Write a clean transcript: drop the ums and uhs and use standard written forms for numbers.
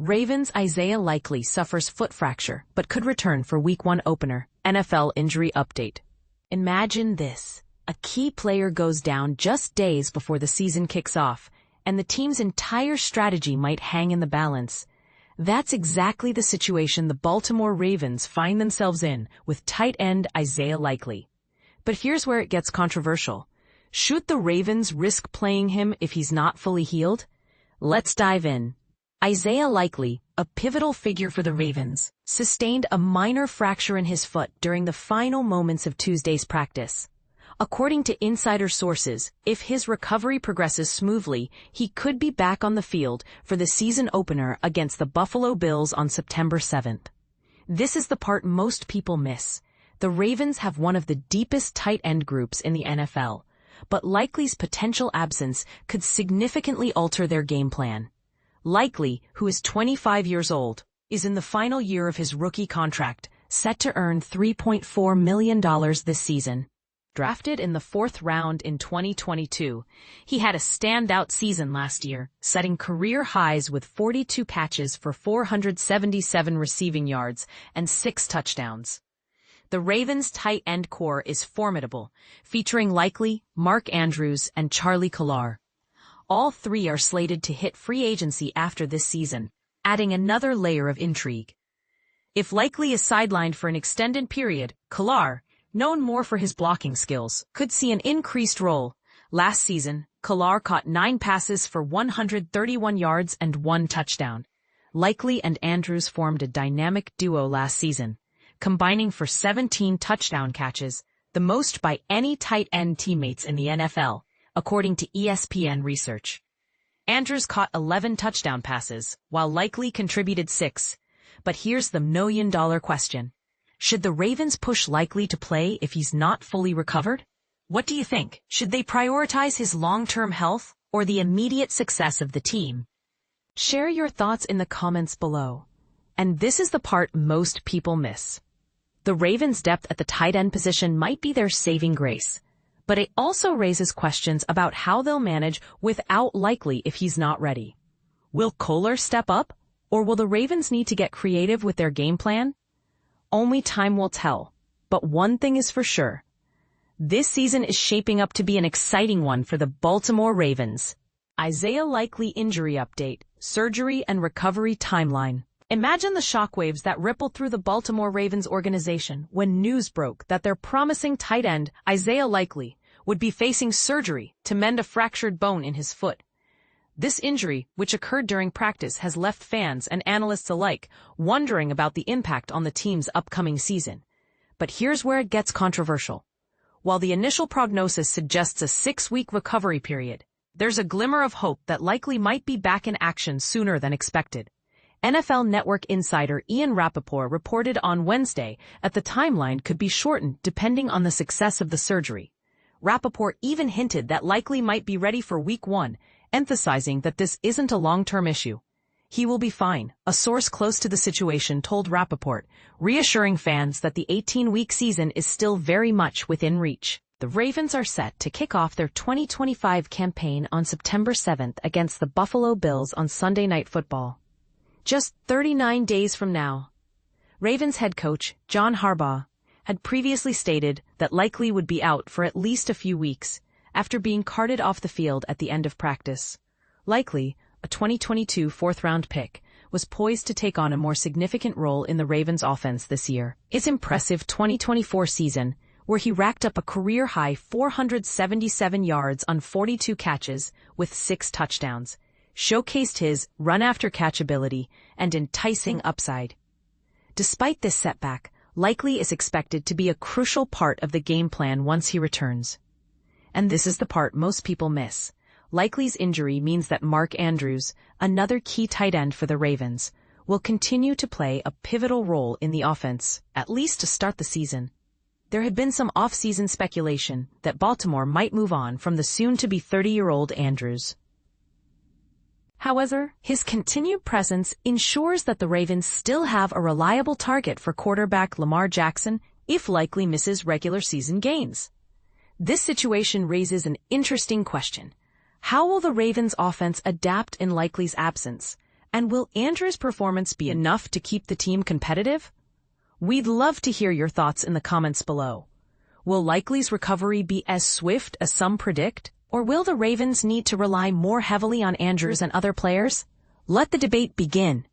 Ravens' Isaiah Likely suffers foot fracture but could return for Week 1 opener. NFL injury update. Imagine this. A key player goes down just days before the season kicks off, and the team's entire strategy might hang in the balance. That's exactly the situation the Baltimore Ravens find themselves in with tight end Isaiah Likely. But here's where it gets controversial. Should the Ravens risk playing him if he's not fully healed? Let's dive in. Isaiah Likely, a pivotal figure for the Ravens, sustained a minor fracture in his foot during the final moments of Tuesday's practice. According to insider sources, if his recovery progresses smoothly, he could be back on the field for the season opener against the Buffalo Bills on September 7th. This is the part most people miss. The Ravens have one of the deepest tight end groups in the NFL, but Likely's potential absence could significantly alter their game plan. Likely, who is 25 years old, is in the final year of his rookie contract, set to earn $3.4 million this season. Drafted in the 4th round in 2022, he had a standout season last year, setting career highs with 42 catches for 477 receiving yards and 6 touchdowns. The Ravens' tight end core is formidable, featuring Likely, Mark Andrews, and Charlie Kolar. All three are slated to hit free agency after this season, adding another layer of intrigue. If Likely is sidelined for an extended period, Kolar, known more for his blocking skills, could see an increased role. Last season, Kolar caught 9 passes for 131 yards and 1 touchdown. Likely and Andrews formed a dynamic duo last season, combining for 17 touchdown catches, the most by any tight end teammates in the NFL, according to ESPN research. Andrews caught 11 touchdown passes, while Likely contributed 6. But here's the million-dollar question. Should the Ravens push Likely to play if he's not fully recovered? What do you think? Should they prioritize his long-term health or the immediate success of the team? Share your thoughts in the comments below. And this is the part most people miss. The Ravens' depth at the tight end position might be their saving grace, but it also raises questions about how they'll manage without Likely if he's not ready. Will Kolar step up, or will the Ravens need to get creative with their game plan? Only time will tell, but one thing is for sure. This season is shaping up to be an exciting one for the Baltimore Ravens. Isaiah Likely injury update, surgery and recovery timeline. Imagine the shockwaves that rippled through the Baltimore Ravens organization when news broke that their promising tight end, Isaiah Likely, would be facing surgery to mend a fractured bone in his foot. This injury, which occurred during practice, has left fans and analysts alike wondering about the impact on the team's upcoming season. But here's where it gets controversial. While the initial prognosis suggests a 6-week recovery period, there's a glimmer of hope that Likely might be back in action sooner than expected. NFL Network insider Ian Rapoport reported on Wednesday that the timeline could be shortened depending on the success of the surgery. Rapoport even hinted that Likely might be ready for Week 1, emphasizing that this isn't a long-term issue. He will be fine, a source close to the situation told Rapoport, reassuring fans that the 18-week season is still very much within reach. The Ravens are set to kick off their 2025 campaign on September 7th against the Buffalo Bills on Sunday Night Football. Just 39 days from now. Ravens head coach John Harbaugh had previously stated that Likely would be out for at least a few weeks after being carted off the field at the end of practice. Likely, a 2022 4th-round pick, was poised to take on a more significant role in the Ravens' offense this year. His impressive 2024 season, where he racked up a career-high 477 yards on 42 catches with 6 touchdowns, showcased his run-after-catch ability and enticing upside. Despite this setback, Likely is expected to be a crucial part of the game plan once he returns. And this is the part most people miss. Likely's injury means that Mark Andrews, another key tight end for the Ravens, will continue to play a pivotal role in the offense, at least to start the season. There had been some off-season speculation that Baltimore might move on from the soon-to-be 30-year-old Andrews. However, his continued presence ensures that the Ravens still have a reliable target for quarterback Lamar Jackson if Likely misses regular season games. This situation raises an interesting question. How will the Ravens' offense adapt in Likely's absence, And will Andrew's performance be enough to keep the team competitive? We'd love to hear your thoughts in the comments below. Will Likely's recovery be as swift as some predict? Or will the Ravens need to rely more heavily on Andrews and other players? Let the debate begin.